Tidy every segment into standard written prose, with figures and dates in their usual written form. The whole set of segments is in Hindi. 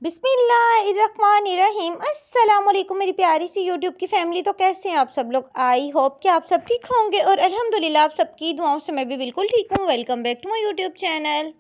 बिस्मिल्लाहिर्रहमानिर्रहीम अस्सलाम वालेकुम मेरी प्यारी सी यूट्यूब की फैमिली। तो कैसे हैं आप सब लोग? आई होप कि आप सब ठीक होंगे और अल्हम्दुलिल्लाह आप सबकी दुआओं से मैं भी बिल्कुल ठीक हूँ। Welcome back to my YouTube channel.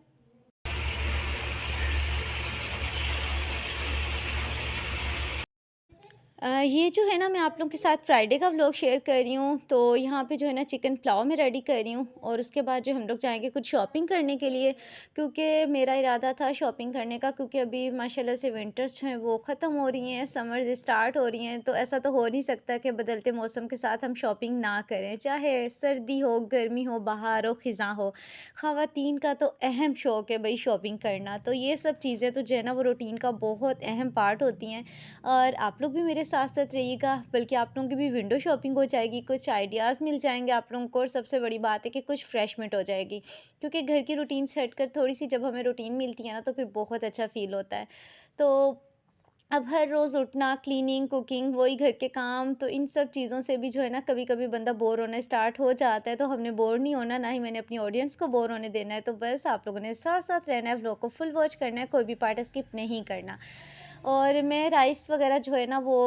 ये जो है ना, मैं आप लोगों के साथ फ्राइडे का व्लॉग शेयर कर रही हूँ। तो यहाँ पे जो है ना, चिकन पुलाव मैं रेडी कर रही हूँ और उसके बाद जो हम लोग जाएंगे कुछ शॉपिंग करने के लिए, क्योंकि मेरा इरादा था शॉपिंग करने का। क्योंकि अभी माशाल्लाह से विंटर्स जो हैं वो ख़त्म हो रही हैं, समर्स स्टार्ट हो रही हैं। तो ऐसा तो हो नहीं सकता कि बदलते मौसम के साथ हम शॉपिंग ना करें, चाहे सर्दी हो, गर्मी हो, बहार हो, ख़िज़ां हो। ख़वातीन का तो अहम शौक़ है भाई शॉपिंग करना। तो ये सब चीज़ें तो जो है ना वो रूटीन का बहुत अहम पार्ट होती हैं। और आप लोग भी मेरे साथ-साथ रहिएगा, बल्कि आप लोगों की भी विंडो शॉपिंग हो जाएगी, कुछ आइडियाज़ मिल जाएँगे आप लोगों को और सबसे बड़ी बात है कि कुछ फ्रेशमेंट हो जाएगी। क्योंकि घर की रूटीन से हटकर थोड़ी-सी जब हमें रूटीन मिलती है ना, तो फिर बहुत अच्छा फ़ील होता है। तो अब हर रोज़ उठना, क्लीनिंग, कुकिंग, वही घर के काम, तो इन सब चीज़ों से भी जो है ना कभी-कभी बंदा बोर होना स्टार्ट हो जाता है। तो हमने बोर नहीं होना, ना ही मैंने अपनी ऑडियंस को बोर होने देना है। तो बस आप लोगों ने साथ-साथ रहना है, व्लॉग को फुल वॉच करना है, कोई भी पार्ट स्किप नहीं करना। और मैं राइस वग़ैरह जो है ना वो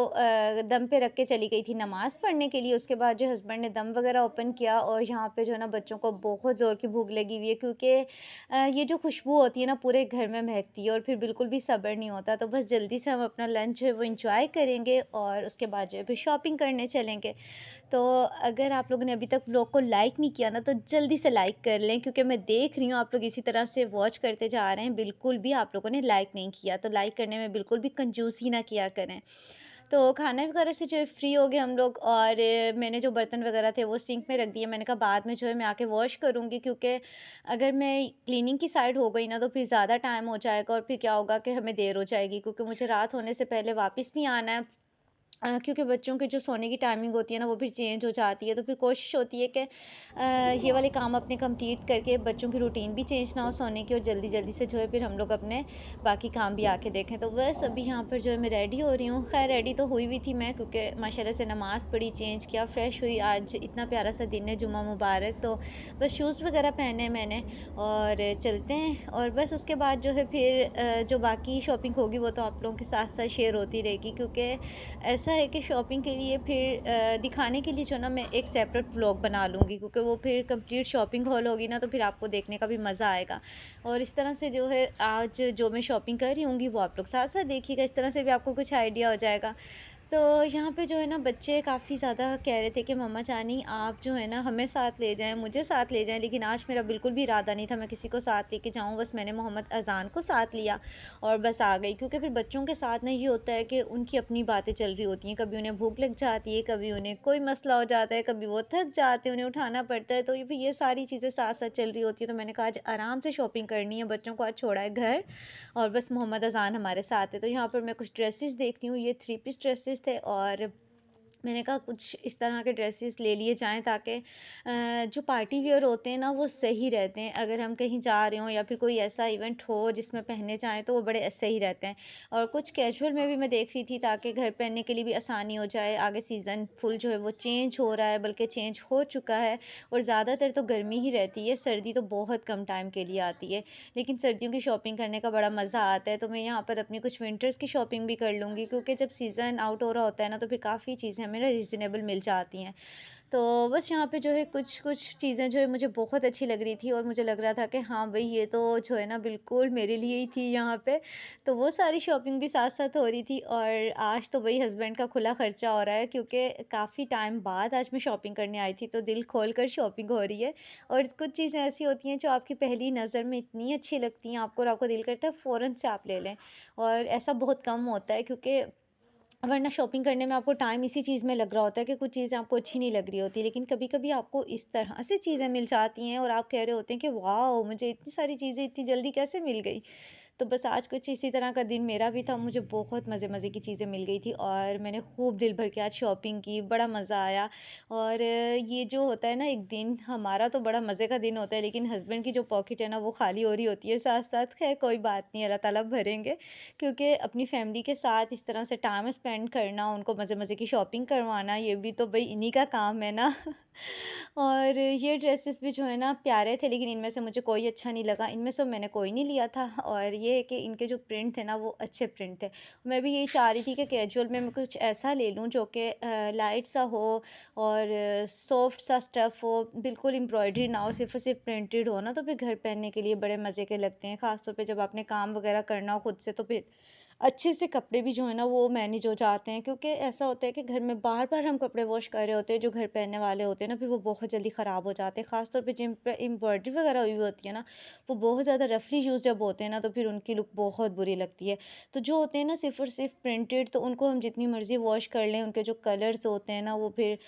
दम पे रख के चली गई थी नमाज़ पढ़ने के लिए। उसके बाद जो हस्बैंड ने दम वग़ैरह ओपन किया और यहाँ पे जो है ना बच्चों को बहुत ज़ोर की भूख लगी हुई है। क्योंकि ये जो खुशबू होती है ना पूरे घर में महकती है और फिर बिल्कुल भी सब्र नहीं होता। तो बस जल्दी से हम अपना लंच जो है वो एन्जॉय करेंगे और उसके बाद जो है फिर शॉपिंग करने चलेंगे। तो अगर आप लोगों ने अभी तक व्लॉग को लाइक नहीं किया ना, तो जल्दी से लाइक कर लें, क्योंकि मैं देख रही हूँ आप लोग इसी तरह से वॉच करते जा रहे हैं, बिल्कुल भी आप लोगों ने लाइक नहीं किया। तो लाइक करने में बिल्कुल भी कंजूसी ना किया करें। तो खाना वगैरह से जो है फ्री हो गए हम लोग और मैंने जो बर्तन वगैरह थे वो सिंक में रख दिए। मैंने कहा बाद में जो है मैं आके वॉश करूँगी, क्योंकि अगर मैं क्लीनिंग की साइड हो गई ना तो फिर ज़्यादा टाइम हो जाएगा और फिर क्या होगा कि हमें देर हो जाएगी, क्योंकि मुझे रात होने से पहले वापस भी आना है। क्योंकि बच्चों की जो सोने की टाइमिंग होती है ना वो भी चेंज हो जाती है। तो फिर कोशिश होती है कि ये वाले काम अपने कंप्लीट करके बच्चों की रूटीन भी चेंज ना हो सोने की, और जल्दी जल्दी से जो है फिर हम लोग अपने बाकी काम भी आके देखें। तो बस अभी यहाँ पर जो है मैं रेडी हो रही हूँ। खैर रेडी तो हुई हुई थी मैं, क्योंकि माशाल्लाह से नमाज़ पढ़ी, चेंज किया, फ्रेश हुई। आज इतना प्यारा सा दिन है, जुम्मा मुबारक। तो बस शूज़ वगैरह पहने मैंने और चलते हैं। और बस उसके बाद जो है फिर जो बाकी शॉपिंग होगी वो तो आप लोगों के साथ साथ शेयर होती रहेगी। क्योंकि ऐसा है कि शॉपिंग के लिए फिर दिखाने के लिए जो ना मैं एक सेपरेट व्लॉग बना लूँगी, क्योंकि वो फिर कंप्लीट शॉपिंग हॉल होगी ना, तो फिर आपको देखने का भी मज़ा आएगा। और इस तरह से जो है आज जो मैं शॉपिंग कर रही होंगी वो आप लोग साथ साथ देखिएगा, इस तरह से भी आपको कुछ आइडिया हो जाएगा। तो यहाँ पे जो है ना बच्चे काफ़ी ज़्यादा कह रहे थे कि मम्मा जानी आप जो है ना हमें साथ ले जाएं, मुझे साथ ले जाएं। लेकिन आज मेरा बिल्कुल भी इरादा नहीं था मैं किसी को साथ लेके जाऊँ। बस मैंने मोहम्मद अज़ान को साथ लिया और बस आ गई। क्योंकि फिर बच्चों के साथ ना ये होता है कि उनकी अपनी बातें चल रही होती हैं, कभी उन्हें भूख लग जाती है, कभी उन्हें कोई मसला हो जाता है, कभी वो थक जाते हैं, उन्हें उठाना पड़ता है। तो ये फिर ये सारी चीज़ें साथ साथ चल रही होती है। तो मैंने कहा आज आराम से शॉपिंग करनी है, बच्चों को आज छोड़ा है घर और बस मोहम्मद अज़ान हमारे साथ है। तो यहाँ पर मैं कुछ ड्रेसेस देख रही हूँ, ये 3 पीस ड्रेसेस थे और मैंने कहा कुछ इस तरह के ड्रेसेस ले लिए जाएँ, ताकि जो पार्टी वियर होते हैं ना वो सही रहते हैं। अगर हम कहीं जा रहे हों या फिर कोई ऐसा इवेंट हो जिसमें पहने जाएँ तो वो बड़े सही रहते हैं। और कुछ कैजुअल में भी मैं देख रही थी, ताकि घर पहनने के लिए भी आसानी हो जाए। आगे सीज़न फुल जो है वो चेंज हो रहा है, बल्कि चेंज हो चुका है और ज़्यादातर तो गर्मी ही रहती है, सर्दी तो बहुत कम टाइम के लिए आती है। लेकिन सर्दियों की शॉपिंग करने का बड़ा मज़ा आता है। तो मैं यहाँ पर अपनी कुछ विंटर्स की शॉपिंग भी कर लूँगी, क्योंकि जब सीज़न आउट हो रहा होता है ना तो फिर काफ़ी चीज़ें हमें ना रीज़नेबल मिल जाती हैं। तो बस यहाँ पे जो है कुछ-कुछ चीज़ें जो है मुझे बहुत अच्छी लग रही थी और मुझे लग रहा था कि हाँ भई ये तो जो है ना बिल्कुल मेरे लिए ही थी यहाँ पे। तो वो सारी शॉपिंग भी साथ-साथ हो रही थी और आज तो भई हस्बैंड का खुला खर्चा हो रहा है, क्योंकि काफ़ी टाइम बाद आज मैं शॉपिंग करने आई थी, तो दिल खोल कर शॉपिंग हो रही है। और कुछ चीज़ें ऐसी होती हैं जो आपकी पहली नज़र में इतनी अच्छी लगती हैं आपको और आपको दिल करता है फ़ौरन से आप ले लें। और ऐसा बहुत कम होता है, क्योंकि वरना शॉपिंग करने में आपको टाइम इसी चीज़ में लग रहा होता है कि कुछ चीज़ें आपको अच्छी नहीं लग रही होती। लेकिन कभी-कभी आपको इस तरह से चीज़ें मिल जाती हैं और आप कह रहे होते हैं कि वाओ! मुझे इतनी सारी चीज़ें इतनी जल्दी कैसे मिल गई? तो बस आज कुछ इसी तरह का दिन मेरा भी था। मुझे बहुत मज़े-मज़े की चीज़ें मिल गई थी और मैंने खूब दिल भर के आज शॉपिंग की, बड़ा मज़ा आया। और ये जो होता है ना एक दिन, हमारा तो बड़ा मज़े का दिन होता है, लेकिन हस्बैंड की जो पॉकेट है ना वो खाली हो रही होती है साथ-साथ। ख़ैर कोई बात नहीं, अल्लाह ताला भरेंगे। क्योंकि अपनी फैमिली के साथ इस तरह से टाइम स्पेंड करना, उनको मज़े-मज़े की शॉपिंग करवाना, ये भी तो भई इन्हीं का काम है ना। और ये ड्रेसेस भी जो है ना प्यारे थे, लेकिन इनमें से मुझे कोई अच्छा नहीं लगा। इनमें से मैंने कोई नहीं लिया था और ये है कि इनके जो प्रिंट थे ना वो अच्छे प्रिंट थे। मैं भी यही चाह रही थी कि कैजुअल में मैं कुछ ऐसा ले लूँ जो कि लाइट सा हो और सॉफ्ट सा स्टफ़ हो, बिल्कुल एम्ब्रॉयडरी ना हो, सिर्फ़ और सिर्फ़ प्रिंटेड हो ना, तो फिर घर पहनने के लिए बड़े मज़े के लगते हैं। ख़ास तौर पे जब आपने काम वग़ैरह करना हो खुद से, तो फिर अच्छे से कपड़े भी जो है ना वो मैनेज हो जाते हैं, क्योंकि ऐसा होता है कि घर में बार-बार हम कपड़े वॉश कर रहे होते हैं जो घर पहनने वाले होते हैं ना, फिर वो बहुत जल्दी ख़राब हो जाते हैं। ख़ास तौर पे जिन पे एम्ब्रॉयडरी वग़ैरह हुई होती है ना, वो बहुत ज़्यादा रफ़ली यूज़ जब होते हैं ना, तो फिर उनकी लुक बहुत बुरी लगती है। तो जो होते हैं ना सिर्फ़ और सिर्फ़ प्रिंटेड, तो उनको हम जितनी मर्ज़ी वॉश कर लें, उनके जो कलर्स होते हैं ना वो फिर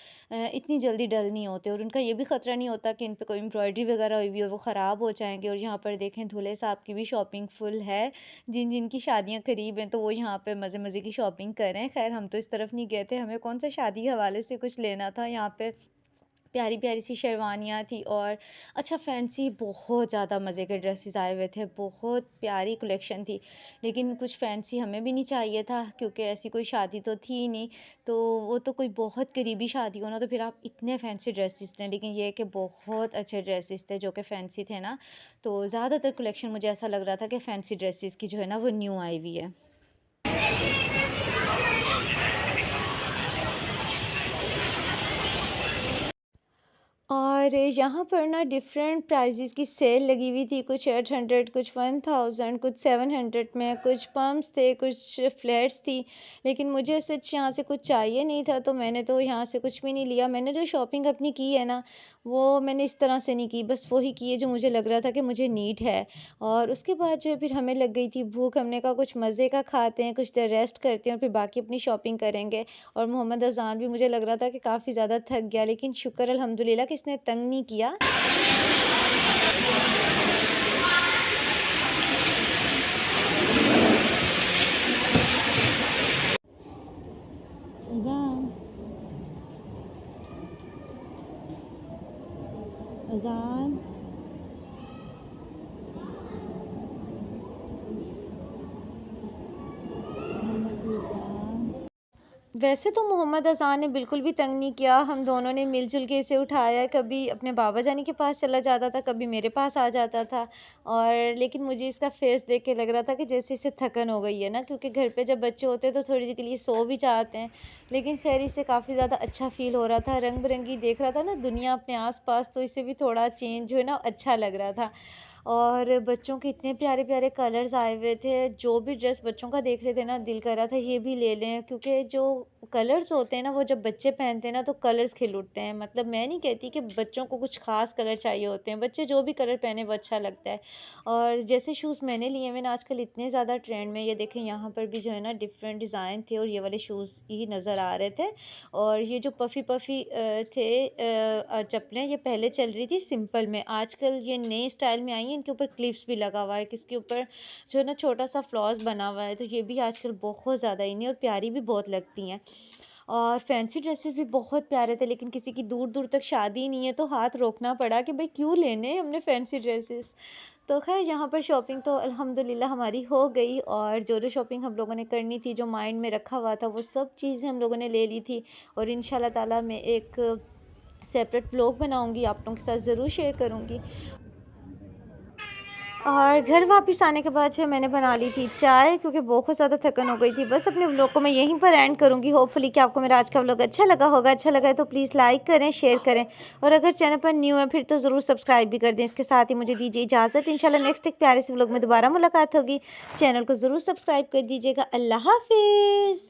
इतनी जल्दी डल नहीं होते, और उनका ये भी ख़तरा नहीं होता कि इन पे कोई एम्ब्रॉयडरी वग़ैरह हुई हुई है वो ख़राब हो जाएँगे। और यहाँ पर देखें दूल्हे साहब की भी शॉपिंग फुल है। जिन-जिनकी शादियाँ करीब हैं तो वो यहाँ पे मज़े-मज़े की शॉपिंग कर रहे हैं। ख़ैर हम तो इस तरफ नहीं गए थे, हमें कौन-सा शादी के हवाले से कुछ लेना था। यहाँ पे प्यारी-प्यारी सी शेरवानियाँ थी, और अच्छा फैंसी बहुत ज़्यादा मज़े के ड्रेसेस आए हुए थे, बहुत प्यारी कलेक्शन थी। लेकिन कुछ फैंसी हमें भी नहीं चाहिए था, क्योंकि ऐसी कोई शादी तो थी ही नहीं। तो वो तो कोई बहुत करीबी शादी हो ना, तो फिर आप इतने फैंसी ड्रेसेस लें, लेकिन ये है कि बहुत अच्छे ड्रेसेस थे जो कि फैंसी थे ना, तो ज़्यादातर कलेक्शन मुझे ऐसा लग रहा था कि फैंसी ड्रेसेस की जो है ना वो न्यू आई हुई है। और यहाँ पर ना डिफरेंट प्राइसेस की सेल लगी हुई थी, कुछ 800, कुछ 1000, कुछ 700 में, कुछ पम्प्स थे, कुछ फ्लैट्स थी। लेकिन मुझे सच यहाँ से कुछ चाहिए नहीं था, तो मैंने तो यहाँ से कुछ भी नहीं लिया। मैंने जो शॉपिंग अपनी की है ना, वो मैंने इस तरह से नहीं की, बस वही की है जो मुझे लग रहा था कि मुझे नीड है। और उसके बाद जो है फिर हमें लग गई थी भूख, हमने कहा कुछ मज़े का खाते हैं, कुछ देर रेस्ट करते हैं और फिर बाकी अपनी शॉपिंग करेंगे। और मोहम्मद अज़ान भी मुझे लग रहा था कि काफ़ी ज़्यादा थक गया, लेकिन शुक्र अल्हम्दुलिल्लाह कि इसने तंग नहीं किया। अज़ान, अज़ान। वैसे तो मोहम्मद अज़ान ने बिल्कुल भी तंग नहीं किया, हम दोनों ने मिल-जुल के इसे उठाया, कभी अपने बाबा जानी के पास चला जाता था, कभी मेरे पास आ जाता था। और लेकिन मुझे इसका फ़ेस देख के लग रहा था कि जैसे इसे थकन हो गई है ना, क्योंकि घर पे जब बच्चे होते हैं तो थोड़ी देर के लिए सो भी जाते हैं। लेकिन ख़ैर इसे काफ़ी ज़्यादा अच्छा फ़ील हो रहा था, रंग-बिरंगी देख रहा था ना दुनिया अपने आस-पास, तो इसे भी थोड़ा चेंज जो है ना अच्छा लग रहा था। और बच्चों के इतने प्यारे-प्यारे कलर्स आए हुए थे, जो भी ड्रेस बच्चों का देख रहे थे ना, दिल कर रहा था ये भी ले लें, क्योंकि जो कलर्स होते हैं ना, वो जब बच्चे पहनते हैं ना, तो कलर्स खिल उठते हैं। मतलब मैं नहीं कहती कि बच्चों को कुछ ख़ास कलर चाहिए होते हैं, बच्चे जो भी कलर पहने वो अच्छा लगता है। और जैसे शूज़ मैंने लिए हुए ना आजकल इतने ज़्यादा ट्रेंड में, ये देखें यहाँ पर भी जो है ना डिफरेंट डिज़ाइन थे, और ये वाले शूज़ ही नज़र आ रहे थे। और ये जो पफ़ी-पफ़ी थे चप्पलें, ये पहले चल रही थी सिंपल में, आजकल ये नए स्टाइल में आई हैं, इनके ऊपर क्लिप्स भी लगा हुआ है, किसके ऊपर जो है ना छोटा-सा फ्लॉस बना हुआ है, तो ये भी आजकल बहुत ज़्यादा इन है और प्यारी भी बहुत लगती हैं। और फैंसी ड्रेसेस भी बहुत प्यारे थे, लेकिन किसी की दूर-दूर तक शादी नहीं है, तो हाथ रोकना पड़ा कि भई क्यों लेने हमने फैंसी ड्रेसेस। तो ख़ैर यहाँ पर शॉपिंग तो अल्हम्दुलिल्लाह हमारी हो गई, और जो-जो शॉपिंग हम लोगों ने करनी थी, जो माइंड में रखा हुआ था, वो सब चीज़ें हम लोगों ने ले ली थी। और इंशाल्लाह ताला मैं एक सेपरेट व्लॉग बनाऊँगी, आप लोगों के साथ ज़रूर शेयर करूँगी। और घर वापस आने के बाद जो मैंने बना ली थी चाय, क्योंकि बहुत ज़्यादा थकन हो गई थी। बस अपने व्लॉग को मैं यहीं पर एंड करूँगी। होपफुली कि आपको मेरा आज का व्लॉग अच्छा लगा होगा। अच्छा लगा है तो प्लीज़ लाइक करें, शेयर करें, और अगर चैनल पर न्यू है फिर तो ज़रूर सब्सक्राइब भी कर दें। इसके साथ ही मुझे दीजिए इजाज़त। इंशाल्लाह नेक्स्ट एक प्यारे से व्लॉग में दोबारा मुलाकात होगी। चैनल को ज़रूर सब्सक्राइब कर दीजिएगा। अल्लाह हाफ़िज़।